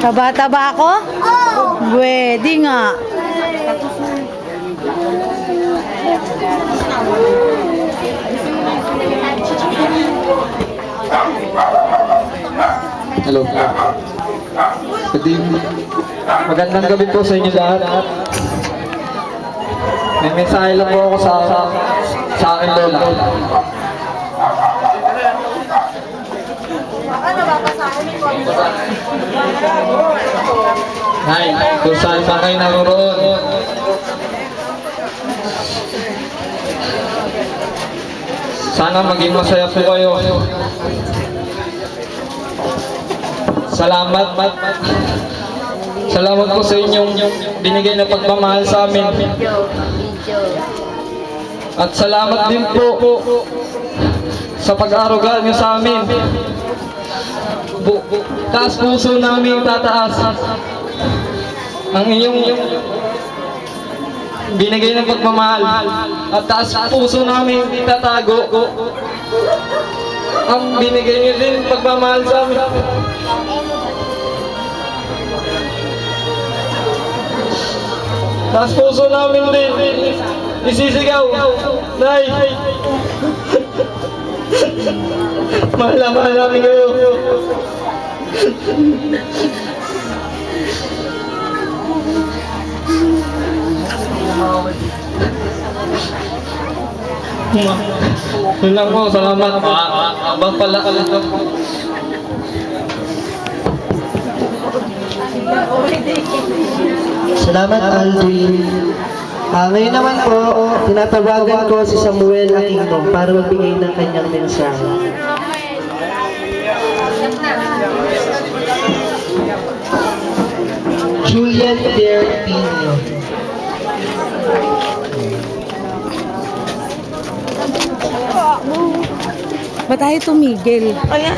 Taba-taba ako? Pwede nga. Hello. Good evening. Magandang gabi po sa inyo lahat. May mensahe lang po ako sa akin lola. Nay, kung saan pa kayo naroon, sana maging masaya po kayo. Salamat. Salamat po sa inyong binigay na pagmamahal sa amin. At salamat din po sa pag-aaruga niyo sa amin. Taas puso namin tataas ang inyong binigay ng pagmamahal. At taas puso namin itatago ang binigay niyo din pagmamahal sa amin. Taas puso namin din isisigaw, Nay, mahal na mahal namin kayo. Yun lang po, salamat. Abang pala ka lang. Salamat, Aldrin. Ngayon naman po, tinatawagan ko si Samuel Aquino para magbigay ng kanyang mensahe. Julian Del Pino. Ba't tayo tumigil? Ayan,